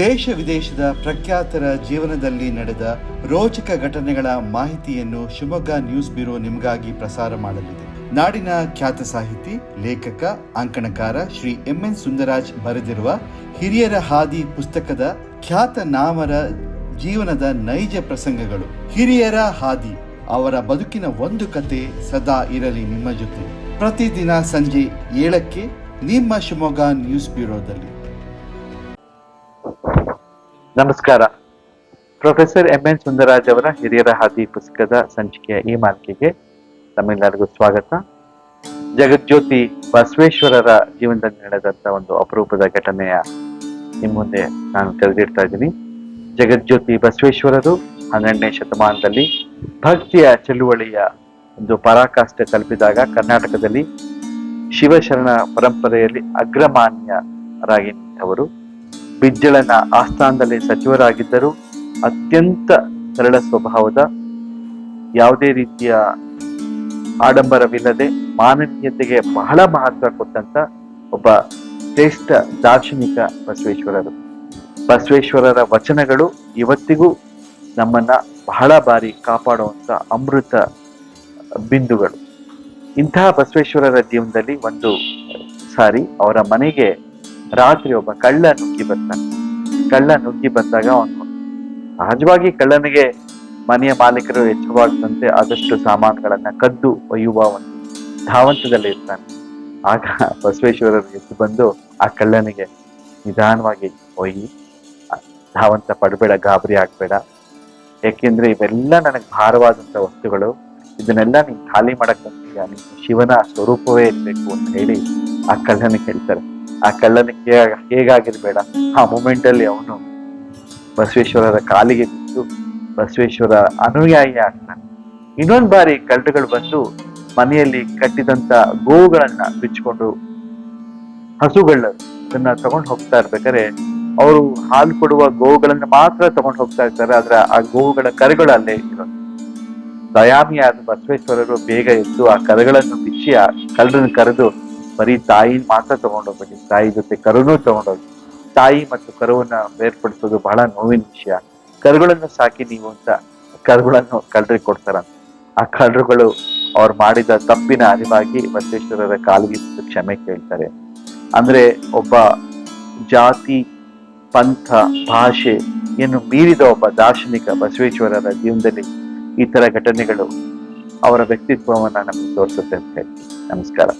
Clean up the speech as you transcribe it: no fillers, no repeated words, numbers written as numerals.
ದೇಶ ವಿದೇಶದ ಪ್ರಖ್ಯಾತರ ಜೀವನದಲ್ಲಿ ನಡೆದ ರೋಚಕ ಘಟನೆಗಳ ಮಾಹಿತಿಯನ್ನು ಶಿವಮೊಗ್ಗ ನ್ಯೂಸ್ ಬ್ಯೂರೋ ನಿಮಗಾಗಿ ಪ್ರಸಾರ ಮಾಡಲಿದೆ. ನಾಡಿನ ಖ್ಯಾತ ಸಾಹಿತಿ, ಲೇಖಕ, ಅಂಕಣಕಾರ ಶ್ರೀ ಎಂ.ಎನ್. ಸುಂದರಾಜ್ ಬರೆದಿರುವ ಹಿರಿಯರ ಹಾದಿ ಪುಸ್ತಕದ ಖ್ಯಾತ ನಾಮರ ಜೀವನದ ನೈಜ ಪ್ರಸಂಗಗಳು. ಹಿರಿಯರ ಹಾದಿ, ಅವರ ಬದುಕಿನ ಒಂದು ಕತೆ ಸದಾ ಇರಲಿ ನಿಮ್ಮ ಜೊತೆ. ಪ್ರತಿದಿನ ಸಂಜೆ 7ಕ್ಕೆ ನಿಮ್ಮ ಶಿವಮೊಗ್ಗ ನ್ಯೂಸ್ ಬ್ಯೂರೋದಲ್ಲಿ. ನಮಸ್ಕಾರ. Professor M.N.. ಸುಂದರಾಜ್ ಅವರ ಹಿರಿಯರ ಹಾದಿ ಪುಸ್ತಕದ ಸಂಚಿಕೆಯ ಈ ಮಾಲಿಕೆಗೆ ತಮ್ಮೆಲ್ಲರಿಗೂ ಸ್ವಾಗತ. ಜಗಜ್ಯೋತಿ ಬಸವೇಶ್ವರರ ಜೀವನದಲ್ಲಿ ನಡೆದಂತ ಒಂದು ಅಪರೂಪದ ಘಟನೆಯ ನಿಮ್ಮ ಮುಂದೆ ನಾನು ತೆರೆದಿಡ್ತಾ ಇದ್ದೀನಿ. ಜಗಜ್ಯೋತಿ ಬಸವೇಶ್ವರರು 12ನೇ ಶತಮಾನದಲ್ಲಿ ಭಕ್ತಿಯ ಚಳುವಳಿಯ ಒಂದು ಪರಾಕಾಷ್ಠೆ ತಲುಪಿದಾಗ ಕರ್ನಾಟಕದಲ್ಲಿ ಶಿವಶರಣ ಪರಂಪರೆಯಲ್ಲಿ ಅಗ್ರಮಾನ್ಯರಾಗಿ ನಿಂತವರು. ಬಿಜ್ಜಳನ ಆಸ್ಥಾನದಲ್ಲಿ ಸಚಿವರಾಗಿದ್ದರು. ಅತ್ಯಂತ ಸರಳ ಸ್ವಭಾವದ, ಯಾವುದೇ ರೀತಿಯ ಆಡಂಬರವಿಲ್ಲದೆ ಮಾನವೀಯತೆಗೆ ಬಹಳ ಮಹತ್ವ ಕೊಟ್ಟಂತ ಒಬ್ಬ ಶ್ರೇಷ್ಠ ದಾರ್ಶನಿಕ ಬಸವೇಶ್ವರರು. ಬಸವೇಶ್ವರರ ವಚನಗಳು ಇವತ್ತಿಗೂ ನಮ್ಮನ್ನ ಬಹಳ ಬಾರಿ ಕಾಪಾಡುವಂತ ಅಮೃತ ಬಿಂದುಗಳು. ಇಂತಹ ಬಸವೇಶ್ವರರ ಜೀವನದಲ್ಲಿ ಒಂದು ಸಾರಿ ಅವರ ಮನೆಗೆ ರಾತ್ರಿ ಒಬ್ಬ ಕಳ್ಳ ನುಗ್ಗಿ ಬರ್ತಾನೆ. ಕಳ್ಳ ನುಗ್ಗಿ ಬಂದಾಗ ಅವನು ಸಹಜವಾಗಿ ಕಳ್ಳನಿಗೆ ಮನೆಯ ಮಾಲೀಕರು ಎಚ್ಚರವಾಗದಂತೆ ಆದಷ್ಟು ಸಾಮಾನುಗಳನ್ನ ಕದ್ದು ಒಯ್ಯುವ ಒಂದು ಧಾವಂತದಲ್ಲಿ ಇರ್ತಾನೆ. ಆಗ ಬಸವೇಶ್ವರರು ಎದ್ದು ಬಂದು ಆ ಕಳ್ಳನಿಗೆ ನಿಧಾನವಾಗಿ ಒಯ್ಯಿ, ಧಾವಂತ ಪಡಬೇಡ, ಗಾಬರಿ ಆಗ್ಬೇಡ, ಯಾಕೆಂದ್ರೆ ಇವೆಲ್ಲ ನನಗೆ ಭಾರವಾದಂತ ವಸ್ತುಗಳು, ಇದನ್ನೆಲ್ಲ ನೀನ್ ಖಾಲಿ ಮಾಡಕ್ ಬಂತೀಯ, ನೀನು ಶಿವನ ಸ್ವರೂಪವೇ ಇರ್ಬೇಕು ಅಂತ ಹೇಳಿ ಆ ಕಳ್ಳನಿಗೆ ಹೇಳ್ತಾರೆ. ಆ ಕಳ್ಳನಿಗೆ ಹೇಗಾಗಿರ್ಬೇಡ, ಆ ಮೂಮೆಂಟ್ ಅಲ್ಲಿ ಅವನು ಬಸವೇಶ್ವರರ ಕಾಲಿಗೆ ಬಿದ್ದು ಬಸವೇಶ್ವರ ಅನುಯಾಯಿ ಆಗ್ತಾನೆ. ಇನ್ನೊಂದ್ ಬಾರಿ ಕಳ್ಳಗಳು ಬಂದು ಮನೆಯಲ್ಲಿ ಕಟ್ಟಿದಂತ ಗೋವುಗಳನ್ನ ಬಿಚ್ಕೊಂಡು ಹಸುಗಳನ್ನ ತಗೊಂಡು ಹೋಗ್ತಾ ಇರ್ಬೇಕಾದ್ರೆ ಅವರು ಹಾಲು ಕೊಡುವ ಗೋವುಗಳನ್ನ ಮಾತ್ರ ತಗೊಂಡು ಹೋಗ್ತಾ ಇರ್ತಾರೆ. ಆದ್ರೆ ಆ ಗೋವುಗಳ ಕರುಗಳು ಅಲ್ಲೇ ಇರೋದು. ದಯಾಮಿಯಾದ ಬಸವೇಶ್ವರರು ಬೇಗ ಎದ್ದು ಆ ಕರುಗಳನ್ನು ಬಿಚ್ಚಿ ಆ ಕಳ್ಳರನ್ನು ಕರೆದು, ಬರೀ ತಾಯಿ ಮಾತ್ರ ತಗೊಂಡೋಗ್ಬೇಡಿ, ತಾಯಿ ಜೊತೆ ಕರುನೂ ತಗೊಂಡೋಗಿ, ತಾಯಿ ಮತ್ತು ಕರುವನ್ನ ಬೇರ್ಪಡಿಸೋದು ಬಹಳ ನೋವಿನ ವಿಷಯ, ಕರುಗಳನ್ನು ಸಾಕಿ ನೀವು ಅಂತ ಕರುಗಳನ್ನು ಕಳ್ಳರಿಗೆ ಕೊಡ್ತಾರಂತ. ಆ ಕಳ್ಳರುಗಳು ಅವ್ರು ಮಾಡಿದ ತಪ್ಪಿನ ಅರಿವಾಗಿ ಬಸವೇಶ್ವರರ ಕಾಲಿಗೆ ಕ್ಷಮೆ ಕೇಳ್ತಾರೆ. ಅಂದ್ರೆ ಒಬ್ಬ ಜಾತಿ, ಪಂಥ, ಭಾಷೆ ಏನು ಮೀರಿದ ಒಬ್ಬ ದಾರ್ಶನಿಕ ಬಸವೇಶ್ವರರ ಜೀವನದಲ್ಲಿ ಈ ತರ ಘಟನೆಗಳು ಅವರ ವ್ಯಕ್ತಿತ್ವವನ್ನ ನಮಗೆ ತೋರಿಸುತ್ತೆ ಅಂತ ಹೇಳಿ. ನಮಸ್ಕಾರ.